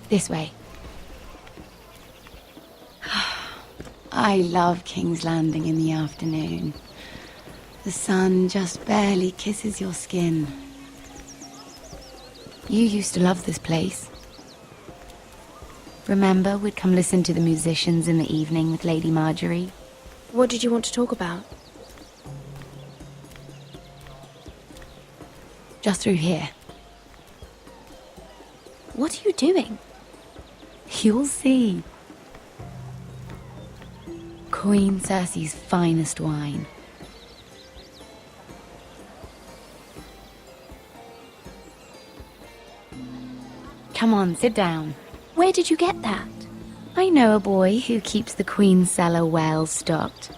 This way. I love King's Landing in the afternoon. The sun just barely kisses your skin. You used to love this place. Remember, we'd come listen to the musicians in the evening with Lady Marjorie? What did you want to talk about? Just through here. What are you doing? You'll see. Queen Cersei's finest wine. Come on, sit down. Where did you get that? I know a boy who keeps the Queen's cellar well stocked.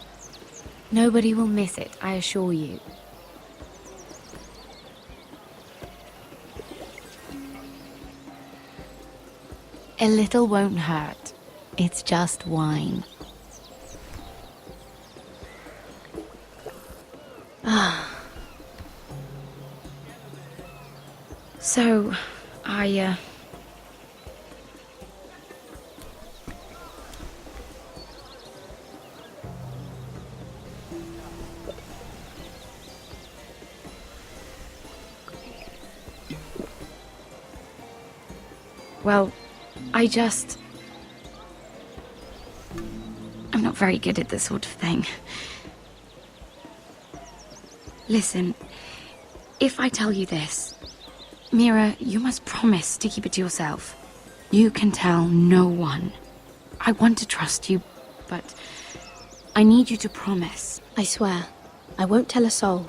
Nobody will miss it, I assure you. A little won't hurt. It's just wine. So, well, I'm not very good at this sort of thing. Listen, if I tell you this, Mira, you must promise to keep it to yourself. You can tell no one. I want to trust you, but I need you to promise. I swear, I won't tell a soul.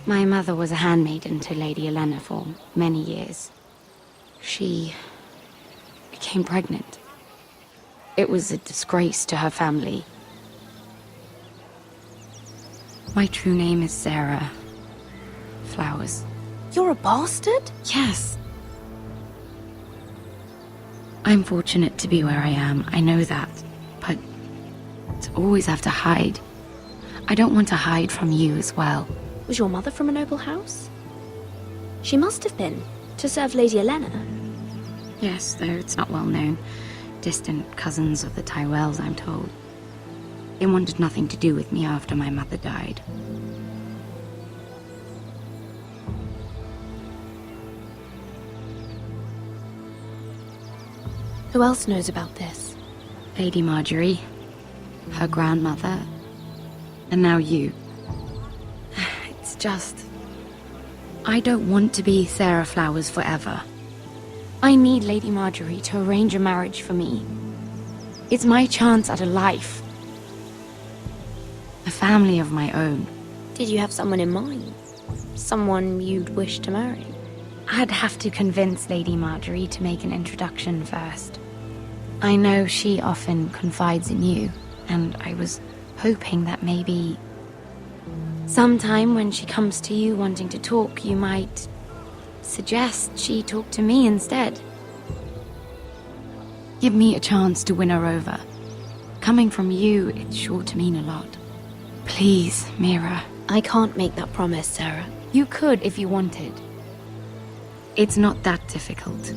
My mother was a handmaiden to Lady Olenna for many years. She became pregnant. It was a disgrace to her family. My true name is Sarah Flowers. You're a bastard? Yes. I'm fortunate to be where I am, I know that. But to always have to hide. I don't want to hide from you as well. Was your mother from a noble house? She must have been, to serve Lady Olenna. Yes, though it's not well known. Distant cousins of the Tyrells, I'm told. They wanted nothing to do with me after my mother died. Who else knows about this? Lady Marjorie, her grandmother, and now you. It's just... I don't want to be Sarah Flowers forever. I need Lady Marjorie to arrange a marriage for me. It's my chance at a life. A family of my own. Did you have someone in mind? Someone you'd wish to marry? I'd have to convince Lady Marjorie to make an introduction first. I know she often confides in you, and I was hoping that maybe sometime when she comes to you wanting to talk, you might suggest she talk to me instead. Give me a chance to win her over. Coming from you, it's sure to mean a lot. Please, Mira. I can't make that promise, Sarah. You could if you wanted. It's not that difficult.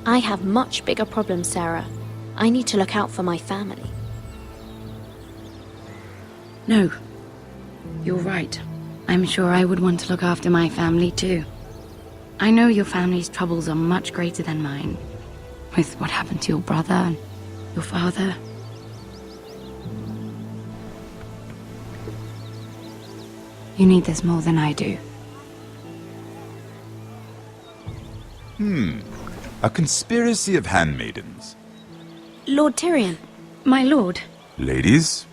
I have much bigger problems, Sarah. I need to look out for my family. No. You're right. I'm sure I would want to look after my family too. I know your family's troubles are much greater than mine. With what happened to your brother and your father. You need this more than I do. A conspiracy of handmaidens. Lord Tyrion. My lord. Ladies,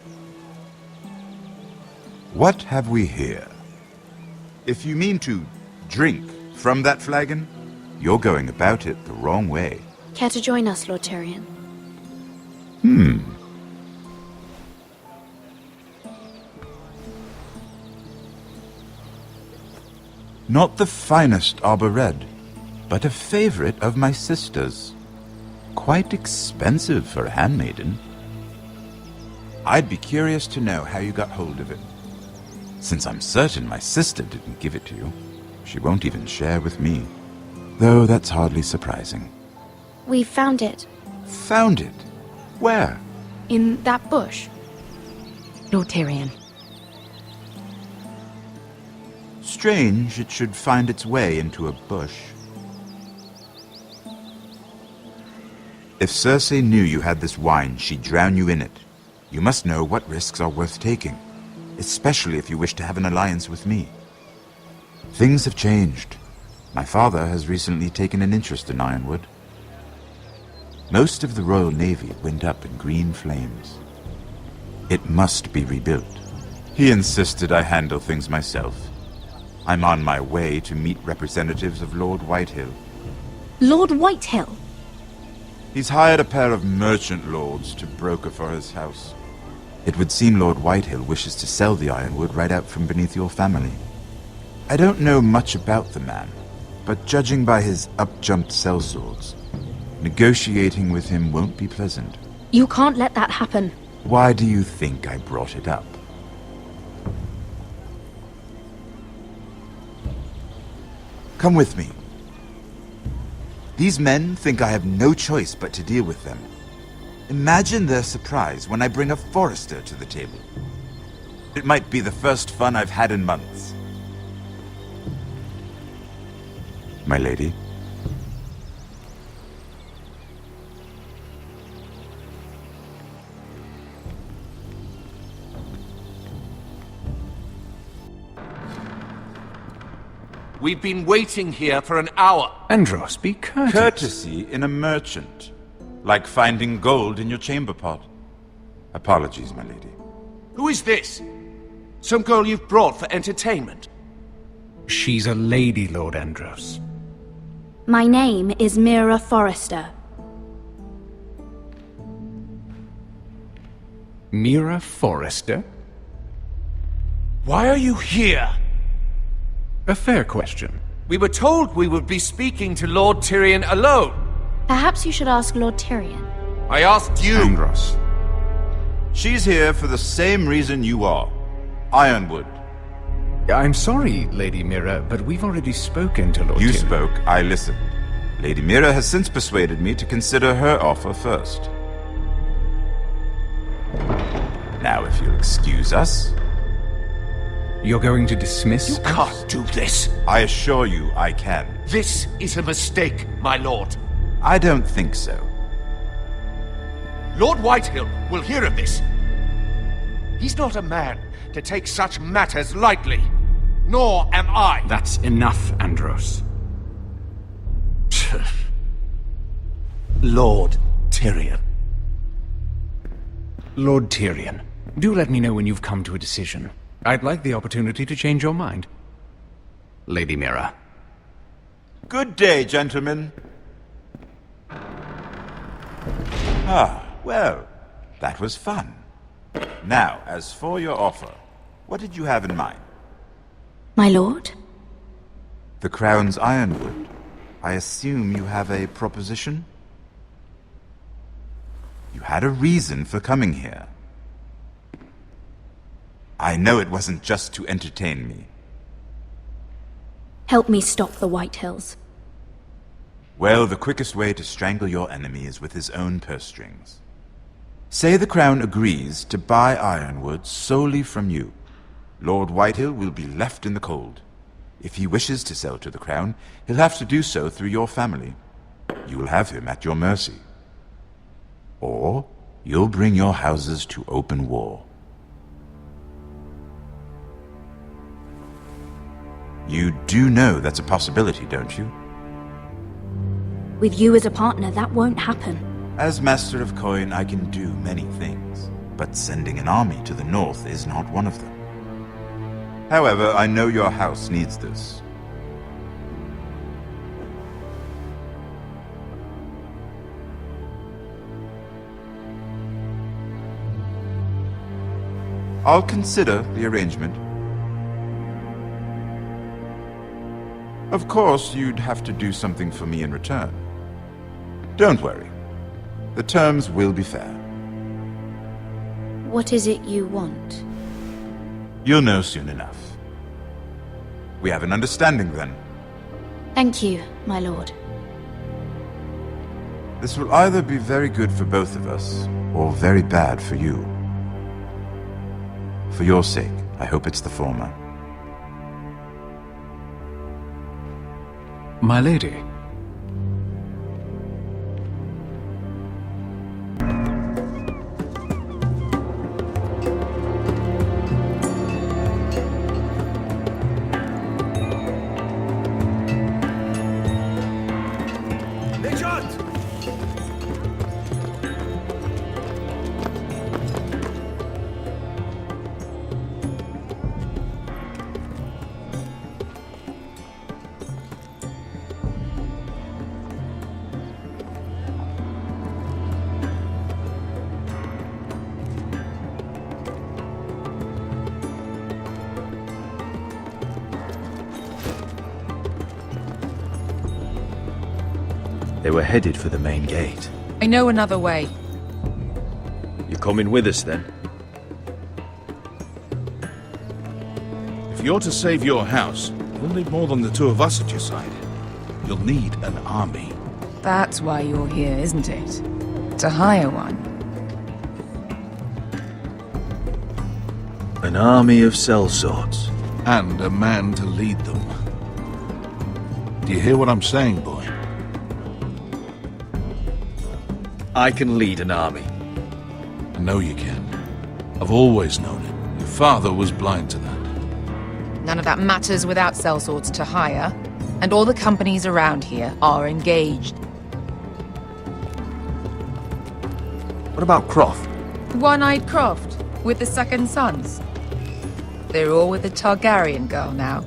what have we here? If you mean to drink from that flagon, you're going about it the wrong way. Care to join us, Lord Tyrion? Not the finest arbor red, but a favorite of my sister's. Quite expensive for a handmaiden. I'd be curious to know how you got hold of it. since I'm certain my sister didn't give it to you. She won't even share with me. Though that's hardly surprising. We found it. Found it? Where? In that bush. Lord Tyrion. Strange it should find its way into a bush. If Cersei knew you had this wine, she'd drown you in it. You must know what risks are worth taking, especially if you wish to have an alliance with me. Things have changed. My father has recently taken an interest in Ironwood. Most of the Royal Navy went up in green flames. It must be rebuilt. He insisted I handle things myself. I'm on my way to meet representatives of Lord Whitehill. Lord Whitehill? He's hired a pair of merchant lords to broker for his house. It would seem Lord Whitehill wishes to sell the Ironwood right out from beneath your family. I don't know much about the man, but judging by his up-jumped sellswords, negotiating with him won't be pleasant. You can't let that happen. Why do you think I brought it up? Come with me. These men think I have no choice but to deal with them. Imagine their surprise when I bring a Forester to the table. It might be the first fun I've had in months. My lady. We've been waiting here for an hour. Andros, be courteous. Courtesy in a merchant. Like finding gold in your chamber pot. Apologies, my lady. Who is this? Some girl you've brought for entertainment? She's a lady, Lord Andros. My name is Mira Forrester. Mira Forrester? Why are you here? A fair question. We were told we would be speaking to Lord Tyrion alone. Perhaps you should ask Lord Tyrion. I asked you. Andros. She's here for the same reason you are. Ironwood. I'm sorry, Lady Mira, but we've already spoken to Lord You Tyrion. spoke, I listened. Lady Mira has since persuaded me to consider her offer first. Now, if you'll excuse us... You're going to dismiss You us? can't do this. I assure you I can. This is a mistake, my lord. I don't think so. Lord Whitehill will hear of this. He's not a man to take such matters lightly. Nor am I. That's enough, Andros. Lord Tyrion. Lord Tyrion, do let me know when you've come to a decision. I'd like the opportunity to change your mind. Lady Mira. Good day, gentlemen. Ah, well, that was fun. Now, as for your offer, what did you have in mind? My lord? The Crown's Ironwood. I assume you have a proposition? You had a reason for coming here. I know it wasn't just to entertain me. Help me stop the Whitehills. Well, the quickest way to strangle your enemy is with his own purse strings. Say the Crown agrees to buy Ironwood solely from you. Lord Whitehill will be left in the cold. If he wishes to sell to the Crown, he'll have to do so through your family. You will have him at your mercy. Or you'll bring your houses to open war. You do know that's a possibility, don't you? With you as a partner, that won't happen. As Master of Coin, I can do many things, but sending an army to the north is not one of them. However, I know your house needs this. I'll consider the arrangement. Of course, you'd have to do something for me in return. Don't worry. The terms will be fair. What is it you want? You'll know soon enough. We have an understanding then. Thank you, my lord. This will either be very good for both of us, or very bad for you. For your sake, I hope it's the former. My lady. They were headed for the main gate. I know another way. You coming with us then? If you're to save your house, you'll need more than the two of us at your side. You'll need an army. That's why you're here, isn't it? To hire one. An army of sellswords. And a man to lead them. Do you hear what I'm saying, boy? I can lead an army. I know you can. I've always known it. Your father was blind to that. None of that matters without sellswords to hire. And all the companies around here are engaged. What about Croft? One-Eyed Croft, with the second sons. They're all with the Targaryen girl now.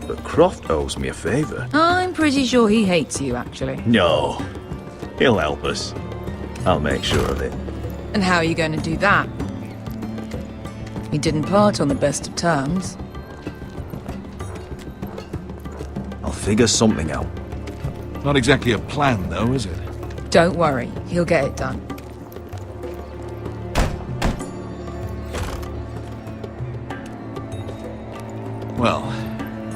But Croft owes me a favor. I'm pretty sure he hates you, actually. No. He'll help us. I'll make sure of it. And how are you going to do that? We didn't part on the best of terms. I'll figure something out. Not exactly a plan, though, is it? Don't worry, he'll get it done. Well,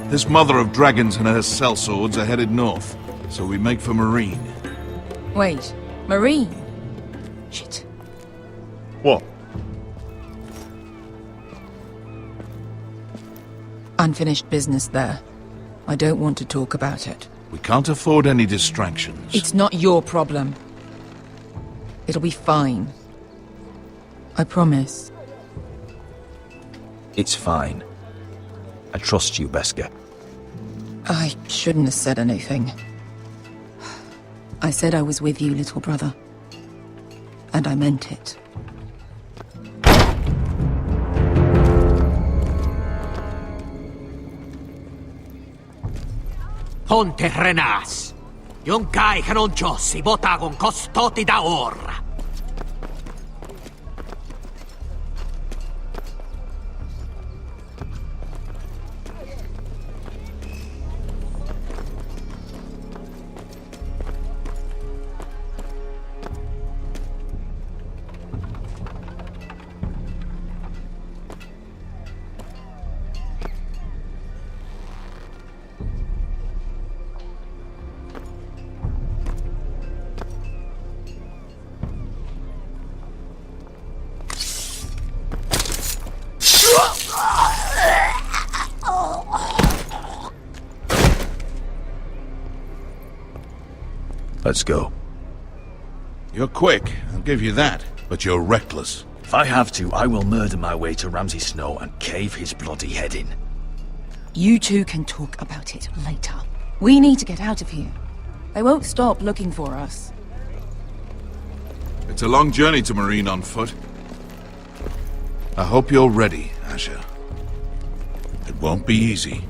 this mother of dragons and her sellswords are headed north, so we make for Marine. Wait, Marine? Shit. What? Unfinished business there. I don't want to talk about it. We can't afford any distractions. It's not your problem. It'll be fine. I promise. It's fine. I trust you, Beskar. I shouldn't have said anything. I said I was with you, little brother. And I meant it. Ponte Renas. Yung kai kanon Diyos, ibotagong kostoti da ora. Let's go. You're quick, I'll give you that, but you're reckless. If I have to, I will murder my way to Ramsay Snow and cave his bloody head in. You two can talk about it later. We need to get out of here. They won't stop looking for us. It's a long journey to Marine on foot. I hope you're ready, Asher. It won't be easy.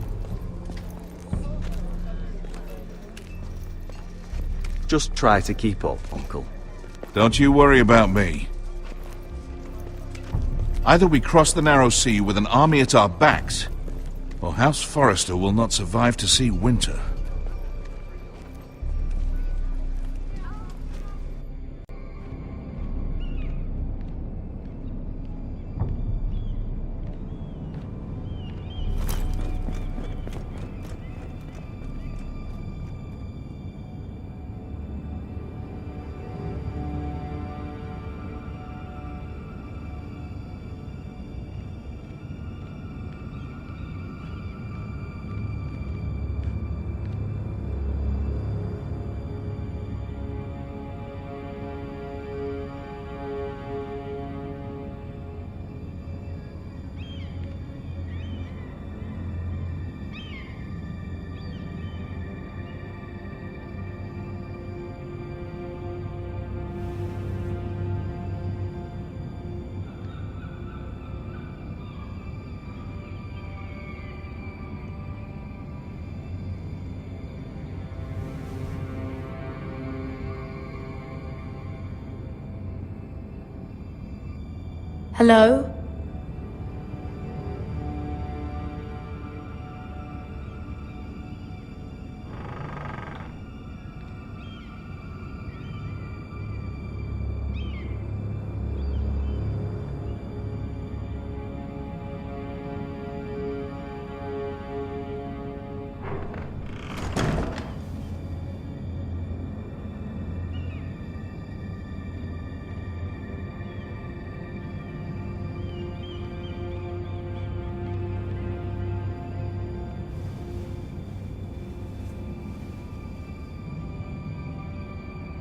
Just try to keep up, Uncle. Don't you worry about me. Either we cross the narrow sea with an army at our backs, or House Forrester will not survive to see winter. Hello?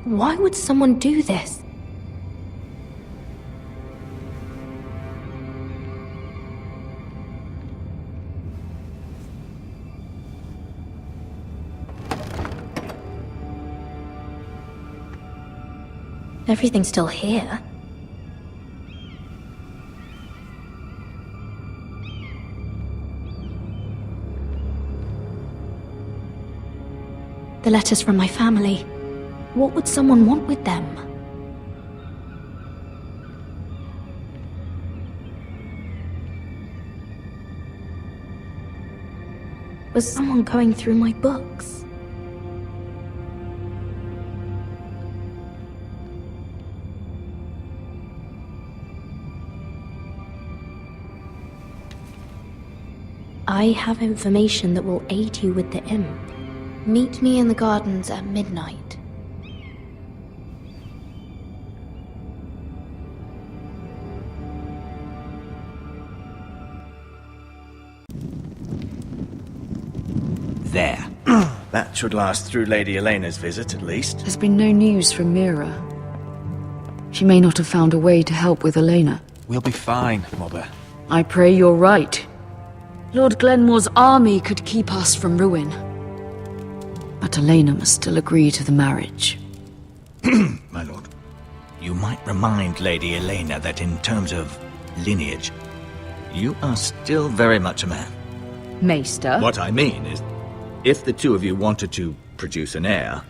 Why would someone do this? Everything's still here. The letters from my family. What would someone want with them? Was someone going through my books? I have information that will aid you with the imp. Meet me in the gardens at midnight. There. That should last through Lady Elena's visit, at least. There's been no news from Mira. She may not have found a way to help with Elena. We'll be fine, Mother. I pray you're right. Lord Glenmore's army could keep us from ruin. But Elena must still agree to the marriage. My lord. You might remind Lady Elena that in terms of lineage, you are still very much a man. Maester? What I mean is, if the two of you wanted to produce an heir,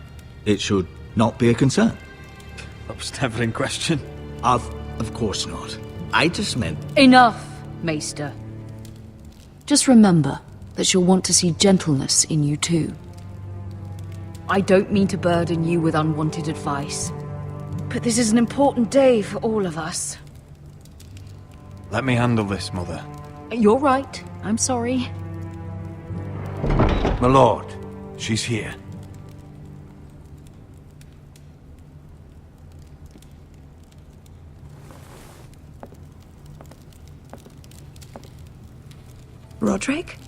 it should not be a concern. That was never in question. Of course not. I just meant... Enough, Maester. Just remember that she'll want to see gentleness in you too. I don't mean to burden you with unwanted advice, but this is an important day for all of us. Let me handle this, Mother. You're right. I'm sorry. My lord, she's here. Roderick?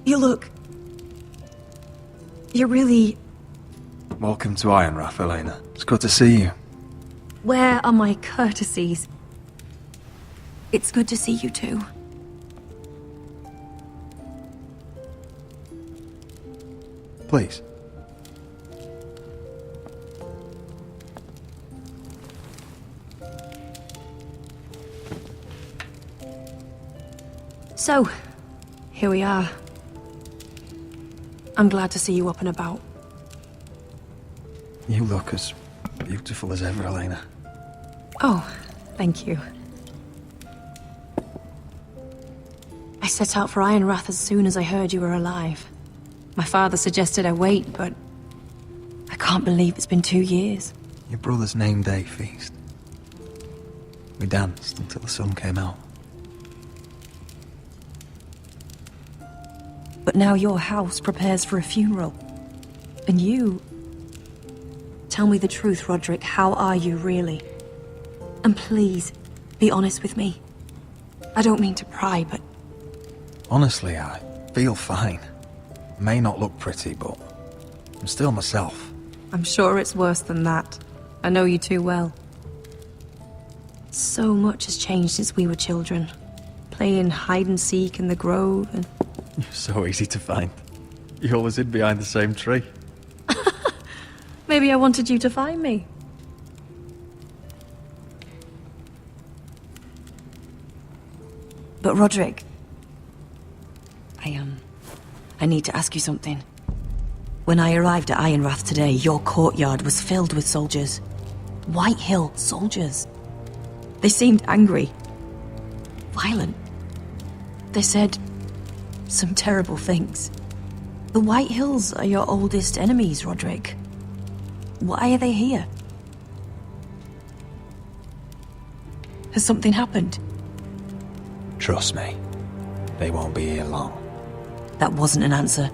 You look... You're really... Welcome to Ironrath, Elena. It's good to see you. Where are my courtesies? It's good to see you too. Please. So, here we are. I'm glad to see you up and about. You look as beautiful as ever, Elena. Oh, thank you. I set out for Ironrath as soon as I heard you were alive. My father suggested I wait, but I can't believe it's been 2 years. Your brother's name day feast. We danced until the sun came out. But now your house prepares for a funeral. And you... Tell me the truth, Roderick. How are you, really? And please, be honest with me. I don't mean to pry, but... Honestly, I feel fine. May not look pretty, but I'm still myself. I'm sure it's worse than that. I know you too well. So much has changed since we were children. Playing hide and seek in the grove and... You're so easy to find. You always hid behind the same tree. Maybe I wanted you to find me. But Roderick, I I need to ask you something. When I arrived at Ironrath today, your courtyard was filled with soldiers. White Hill soldiers. They seemed angry. Violent. They said some terrible things. The White Hills are your oldest enemies, Roderick. Why are they here? Has something happened? Trust me, they won't be here long. That wasn't an answer.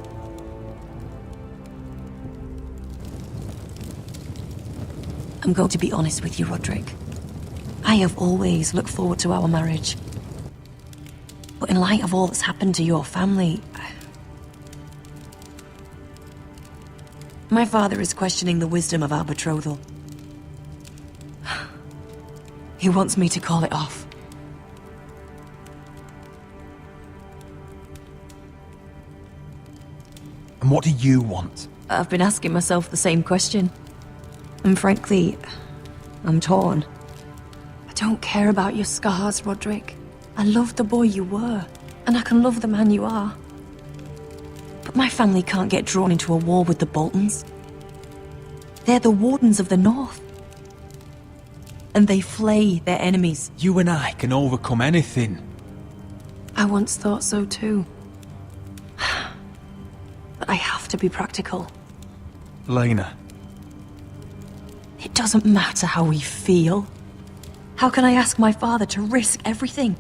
I'm going to be honest with you, Roderick. I have always looked forward to our marriage. But in light of all that's happened to your family... My father is questioning the wisdom of our betrothal. He wants me to call it off. And what do you want? I've been asking myself the same question. And frankly, I'm torn. I don't care about your scars, Roderick. I love the boy you were, and I can love the man you are. But my family can't get drawn into a war with the Boltons. They're the Wardens of the North. And they flay their enemies. You and I can overcome anything. I once thought so too. But I have to be practical. Lena. It doesn't matter how we feel. How can I ask my father to risk everything?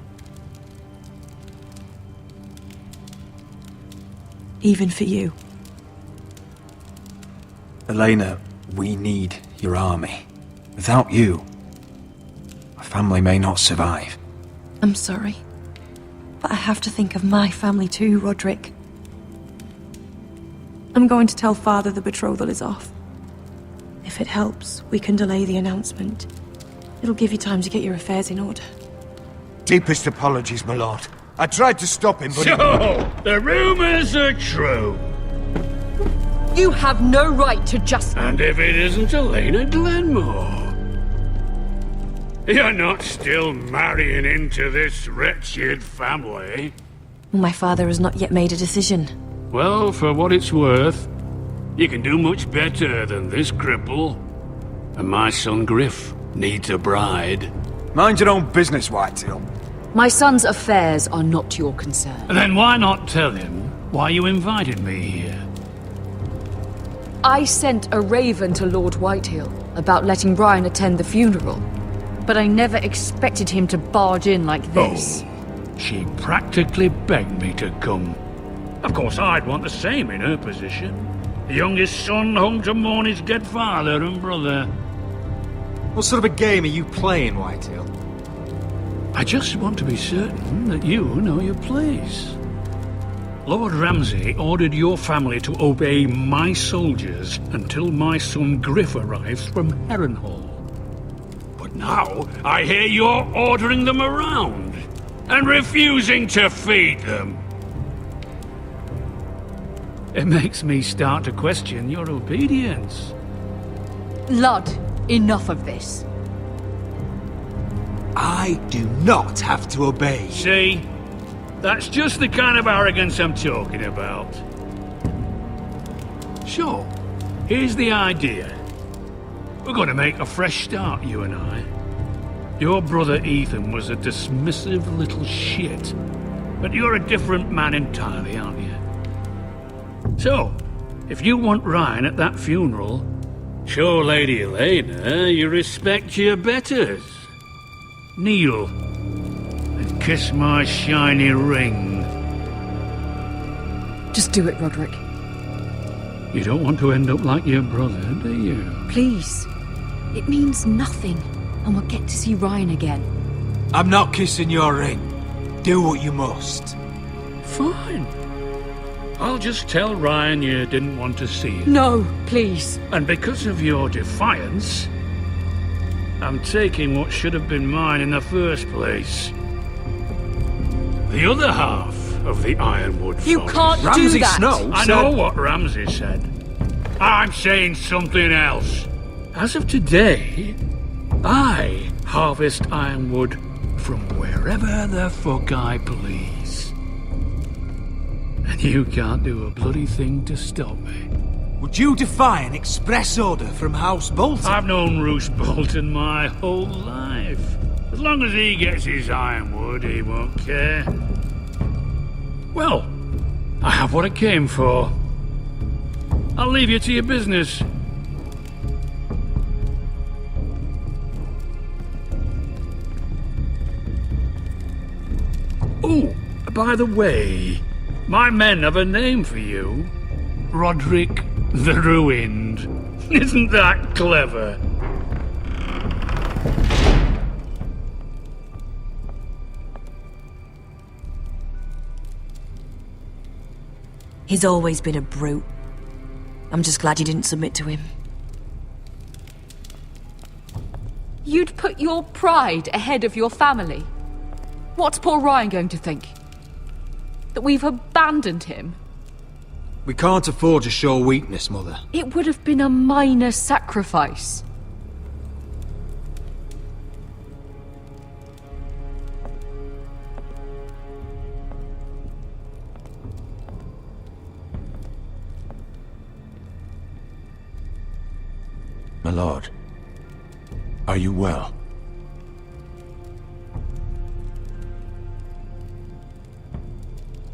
Even for you. Elena, we need your army. Without you, our family may not survive. I'm sorry. But I have to think of my family too, Roderick. I'm going to tell Father the betrothal is off. If it helps, we can delay the announcement. It'll give you time to get your affairs in order. Deepest apologies, my lord. I tried to stop him, but... So, the rumors are true. You have no right to just... And if it isn't Elena Glenmore? You're not still marrying into this wretched family? My father has not yet made a decision. Well, for what it's worth, you can do much better than this cripple. And my son Griff needs a bride. Mind your own business, Whitetail. My son's affairs are not your concern. Then why not tell him why you invited me here? I sent a raven to Lord Whitehill about letting Brian attend the funeral. But I never expected him to barge in like this. Oh, she practically begged me to come. Of course, I'd want the same in her position. The youngest son home to mourn his dead father and brother. What sort of a game are you playing, Whitetail? I just want to be certain that you know your place. Lord Ramsay ordered your family to obey my soldiers until my son Griff arrives from Harrenhal. But now I hear you're ordering them around and refusing to feed them. It makes me start to question your obedience. Ludd, enough of this. I do not have to obey. See? That's just the kind of arrogance I'm talking about. So, here's the idea. We're going to make a fresh start, you and I. Your brother Ethan was a dismissive little shit. But you're a different man entirely, aren't you? So, if you want Ryan at that funeral, show Lady Elena you respect your betters. Kneel and kiss my shiny ring. Just do it, Roderick. You don't want to end up like your brother, do you? Please. It means nothing, and we'll get to see Ryan again. I'm not kissing your ring. Do what you must. Fine. I'll just tell Ryan you didn't want to see it. No, please. And because of your defiance, I'm taking what should have been mine in the first place. The other half of the Ironwood Forest. You can't do Ramsay that! Snow I said... know what Ramsay said. I'm saying something else. As of today, I harvest ironwood from wherever the fuck I please. and you can't do a bloody thing to stop me. Would you defy an express order from House Bolton? I've known Roose Bolton my whole life. As long as he gets his ironwood, he won't care. Well, I have what I came for. I'll leave you to your business. Oh, by the way, my men have a name for you. Roderick the Ruined. Isn't that clever? He's always been a brute. I'm just glad you didn't submit to him. You'd put your pride ahead of your family. What's poor Ryan going to think? That we've abandoned him? We can't afford to show weakness, Mother. It would have been a minor sacrifice. My lord, are you well?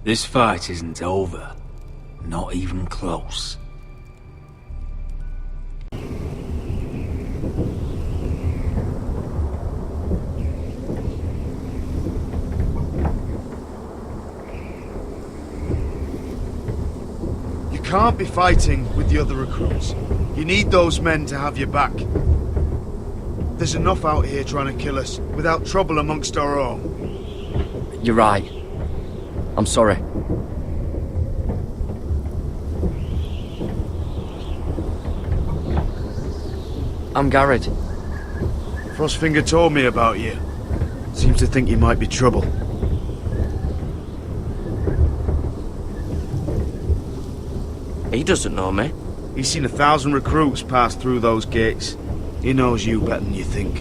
This fight isn't over. Not even close. You can't be fighting with the other recruits. You need those men to have your back. There's enough out here trying to kill us without trouble amongst our own. You're right. I'm sorry. I'm Garrett. Frostfinger told me about you. Seems to think you might be trouble. He doesn't know me. He's seen 1,000 recruits pass through those gates. He knows you better than you think.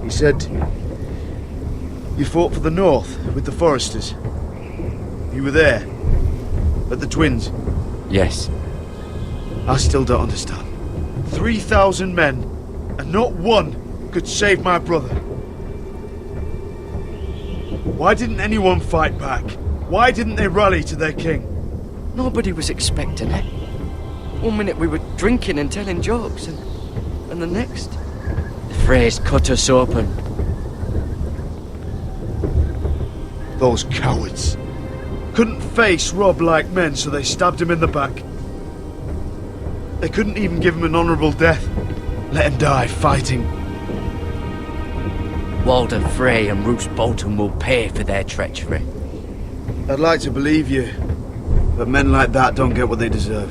He said you fought for the North with the Foresters. You were there, at the Twins. Yes. I still don't understand. 3,000 men, and not one could save my brother. Why didn't anyone fight back? Why didn't they rally to their king? Nobody was expecting it. One minute we were drinking and telling jokes, and the next, the Freys cut us open. Those cowards. Couldn't face Rob like men, so they stabbed him in the back. They couldn't even give him an honourable death. Let him die fighting. Walder Frey and Roose Bolton will pay for their treachery. I'd like to believe you, but men like that don't get what they deserve.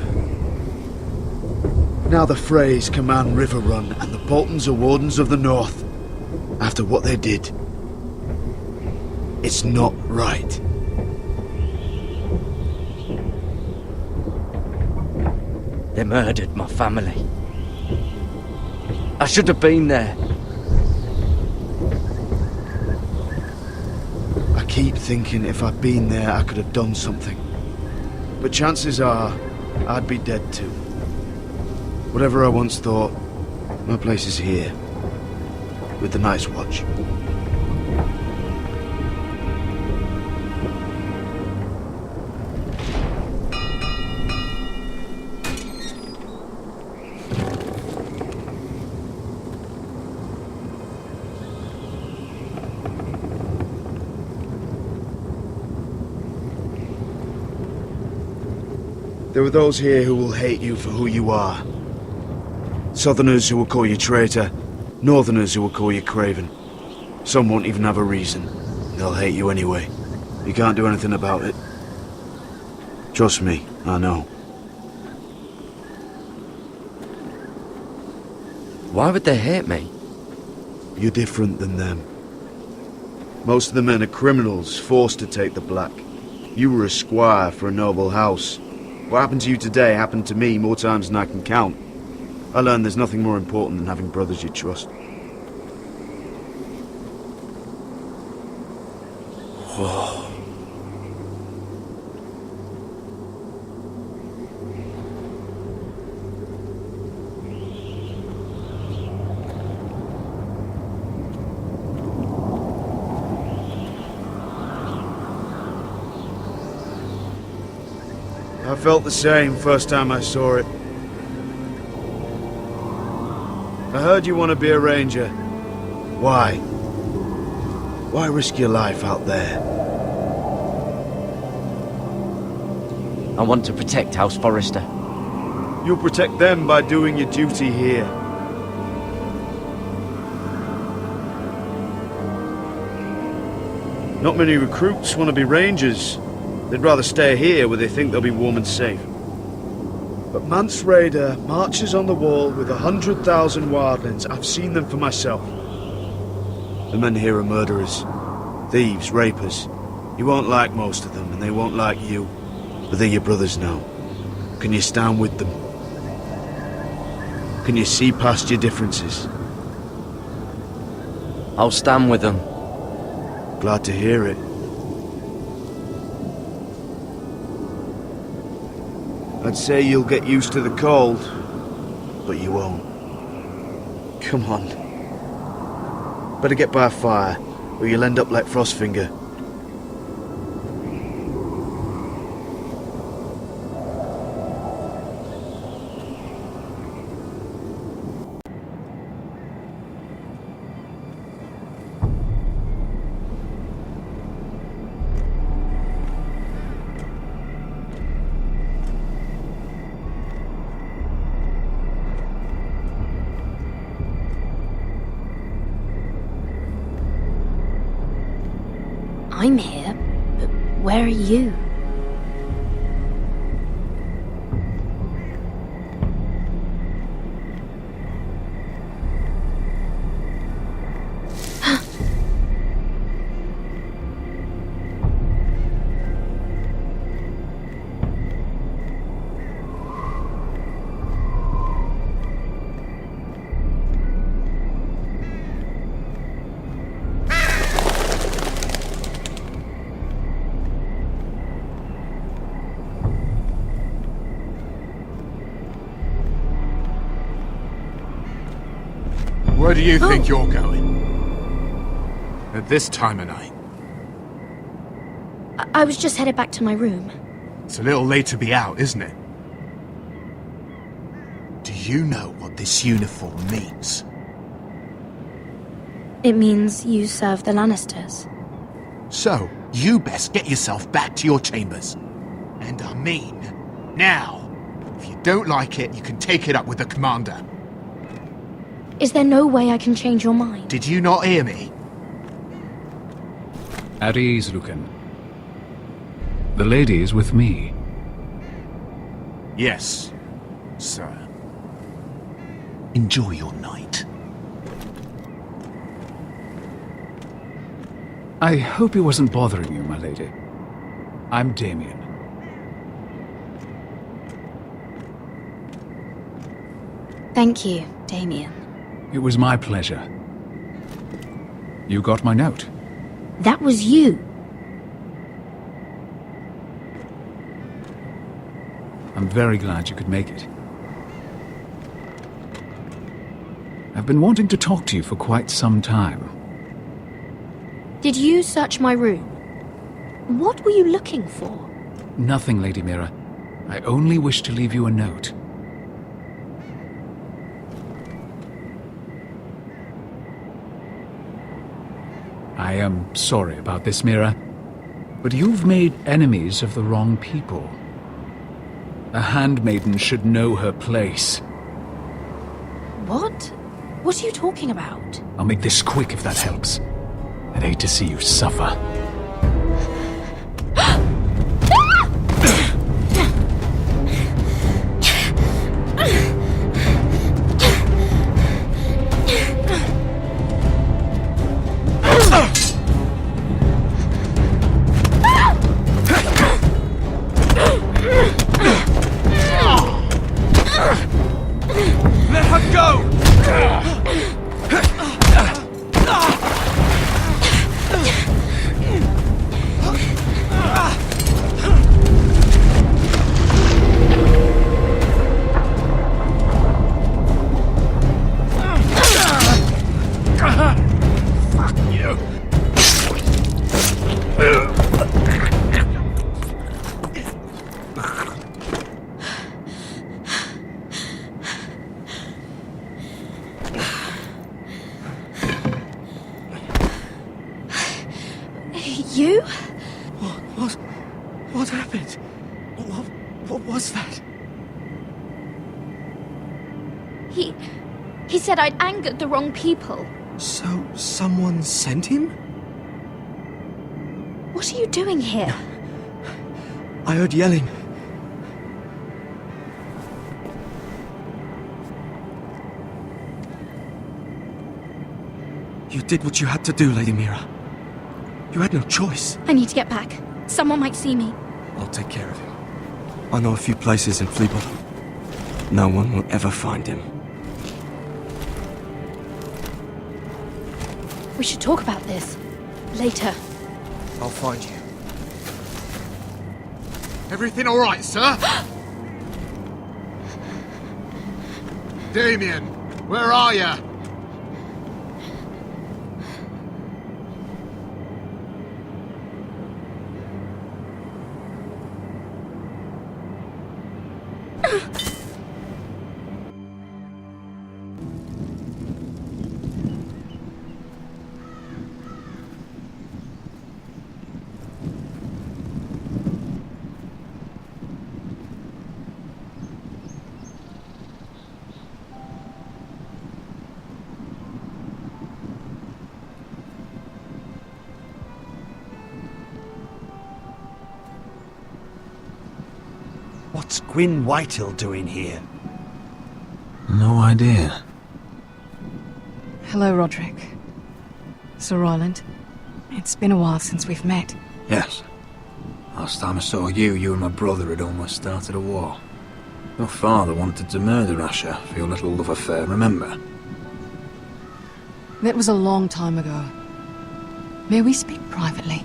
Now the Freys command River Run, and the Boltons are Wardens of the North. After what they did, it's not right. They murdered my family. I should have been there. I keep thinking if I'd been there, I could have done something. But chances are, I'd be dead too. Whatever I once thought, my place is here, with the Night's Watch. There are those here who will hate you for who you are. Southerners who will call you traitor, Northerners who will call you craven. Some won't even have a reason. They'll hate you anyway. You can't do anything about it. Trust me, I know. Why would they hate me? You're different than them. Most of the men are criminals, forced to take the black. You were a squire for a noble house. What happened to you today happened to me more times than I can count. I learned there's nothing more important than having brothers you trust. I felt the same first time I saw it. I heard you want to be a ranger. Why? Why risk your life out there? I want to protect House Forrester. You'll protect them by doing your duty here. Not many recruits want to be rangers. They'd rather stay here where they think they'll be warm and safe. But Mance Rayder marches on the wall with 100,000 wildlings. I've seen them for myself. The men here are murderers. Thieves, rapers. You won't like most of them, and they won't like you. But they're your brothers now. Can you stand with them? Can you see past your differences? I'll stand with them. Glad to hear it. I'd say you'll get used to the cold, but you won't. Come on. Better get by a fire, or you'll end up like Frostfinger. I'm here, but where are you? Where do you think you're going? At this time of night? I was just headed back to my room. It's a little late to be out, isn't it? Do you know what this uniform means? It means you serve the Lannisters. So, you best get yourself back to your chambers. And I mean, now. If you don't like it, you can take it up with the commander. Is there no way I can change your mind? Did you not hear me? At ease, Lucan. The lady is with me. Yes, sir. Enjoy your night. I hope he wasn't bothering you, my lady. I'm Damien. Thank you, Damien. It was my pleasure. You got my note. That was you. I'm very glad you could make it. I've been wanting to talk to you for quite some time. Did you search my room? What were you looking for? Nothing, Lady Mira. I only wish to leave you a note. I am sorry about this, Mira, but you've made enemies of the wrong people. A handmaiden should know her place. What? What are you talking about? I'll make this quick if that helps. I'd hate to see you suffer. Let her go! What was that? He said I'd angered the wrong people. So, someone sent him? What are you doing here? I heard yelling. You did what you had to do, Lady Mira. You had no choice. I need to get back. Someone might see me. I'll take care of him. I know a few places in Fleabottom. No one will ever find him. We should talk about this. Later. I'll find you. Everything all right, sir? Damien, where are you? What's Gwyn Whitehill doing here? No idea. Hello, Roderick. Sir Roland. It's been a while since we've met. Yes. Last time I saw you and my brother had almost started a war. Your father wanted to murder Asher for your little love affair, remember? That was a long time ago. May we speak privately?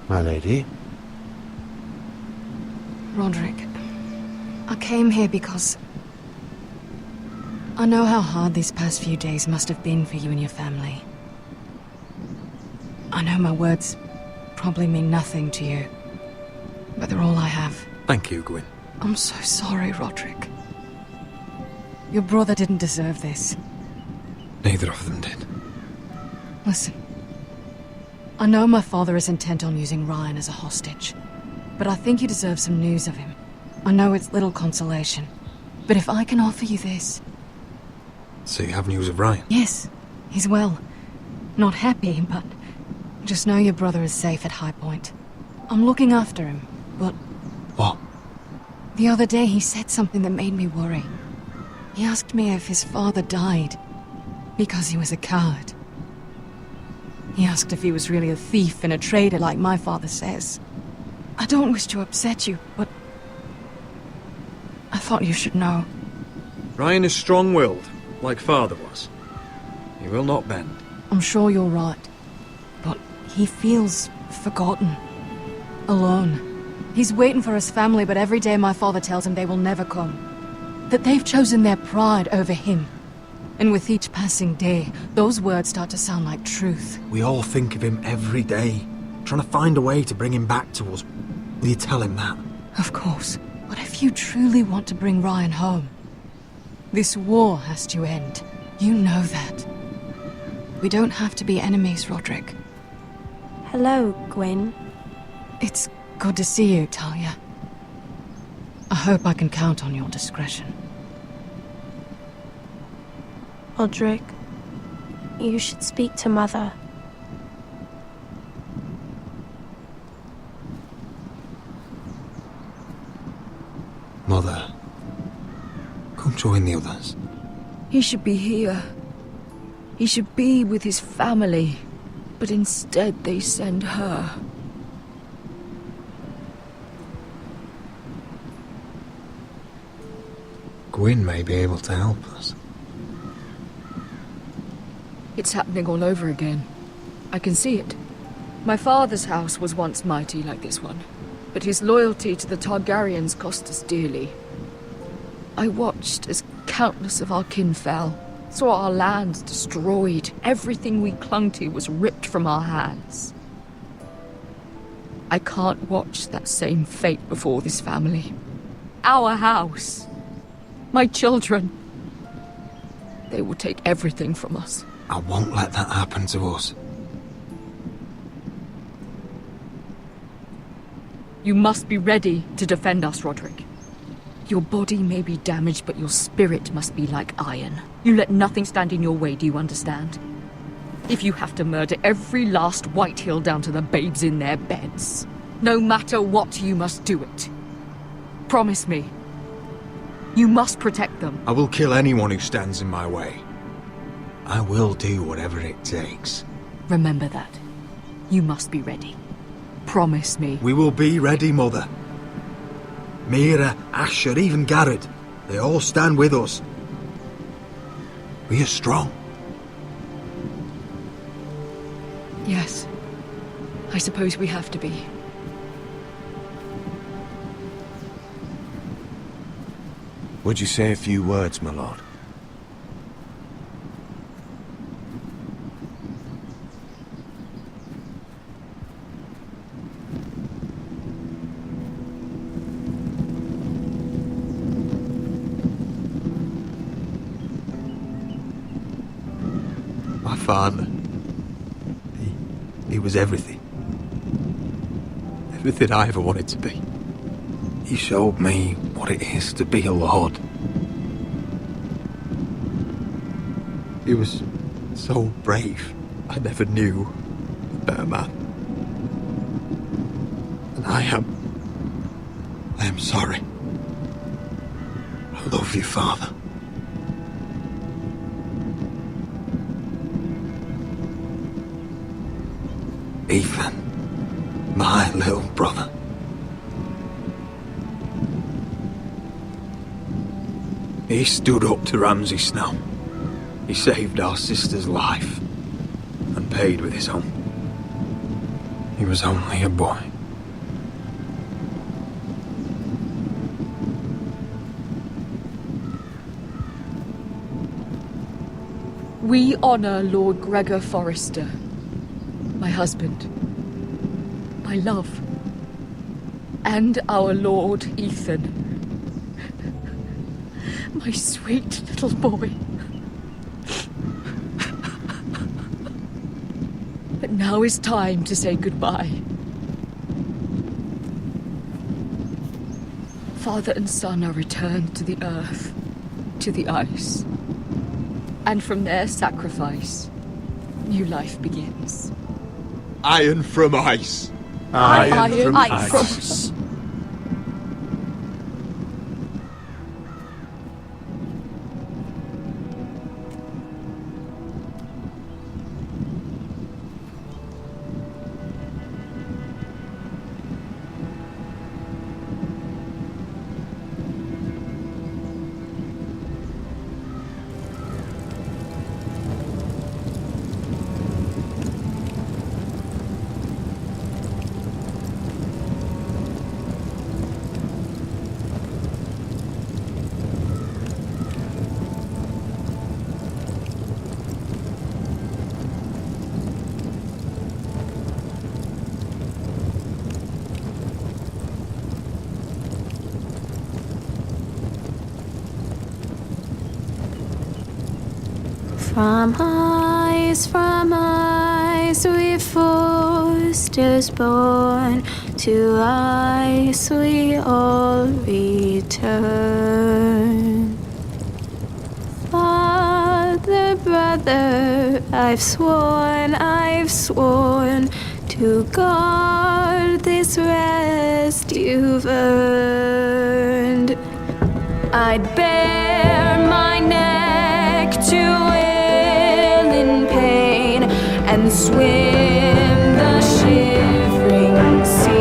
My lady? Roderick, I came here because I know how hard these past few days must have been for you and your family. I know my words probably mean nothing to you, but they're all I have. Thank you, Gwyn. I'm so sorry, Roderick. Your brother didn't deserve this. Neither of them did. Listen, I know my father is intent on using Ryan as a hostage, but I think you deserve some news of him. I know it's little consolation, but if I can offer you this... So you have news of Ryan? Yes, he's well. Not happy, but just know your brother is safe at High Point. I'm looking after him, but... What? The other day he said something that made me worry. He asked me if his father died because he was a coward. He asked if he was really a thief and a traitor like my father says. I don't wish to upset you, but I thought you should know. Ryan is strong-willed, like father was. He will not bend. I'm sure you're right, but he feels forgotten, alone. He's waiting for his family, but every day my father tells him they will never come. That they've chosen their pride over him. And with each passing day, those words start to sound like truth. We all think of him every day, trying to find a way to bring him back to us. Will you tell him that? Of course. But if you truly want to bring Ryan home, this war has to end. You know that. We don't have to be enemies, Roderick. Hello, Gwyn. It's good to see you, Talia. I hope I can count on your discretion. Roderick, you should speak to Mother. Mother, come join the others. He should be here. He should be with his family. But instead they send her. Gwyn may be able to help us. It's happening all over again. I can see it. My father's house was once mighty like this one, but his loyalty to the Targaryens cost us dearly. I watched as countless of our kin fell, saw our lands destroyed, everything we clung to was ripped from our hands. I can't watch that same fate before this family. Our house. My children. They will take everything from us. I won't let that happen to us. You must be ready to defend us, Roderick. Your body may be damaged, but your spirit must be like iron. You let nothing stand in your way, do you understand? If you have to murder every last Whitehill down to the babes in their beds, no matter what, you must do it. Promise me. You must protect them. I will kill anyone who stands in my way. I will do whatever it takes. Remember that. You must be ready. Promise me. We will be ready, Mother. Mira, Asher, even Garrett, they all stand with us. We are strong. Yes. I suppose we have to be. Would you say a few words, my lord? My father. He was everything. Everything I ever wanted to be. He showed me what it is to be a lord. He was so brave. I never knew a better man. And I am sorry. I love you, Father. Ethan, my little brother. He stood up to Ramsay Snow. He saved our sister's life and paid with his own. He was only a boy. We honor Lord Gregor Forrester, my husband, my love, and our Lord Ethan, my sweet little boy. But now is time to say goodbye. Father and son are returned to the earth, to the ice. And from their sacrifice, new life begins. Iron from ice. Iron from ice. From ice we Forsters born, to ice we all return. Father, brother, I've sworn to guard this rest you've earned. I'd bare my neck to and swim the shivering sea.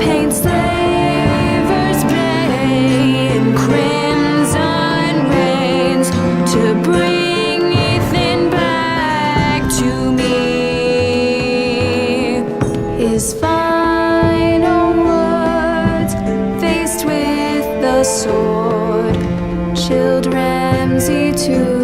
Paint slavers play in crimson rains to bring Ethan back to me. His final words, faced with the sword, chilled Ramsay to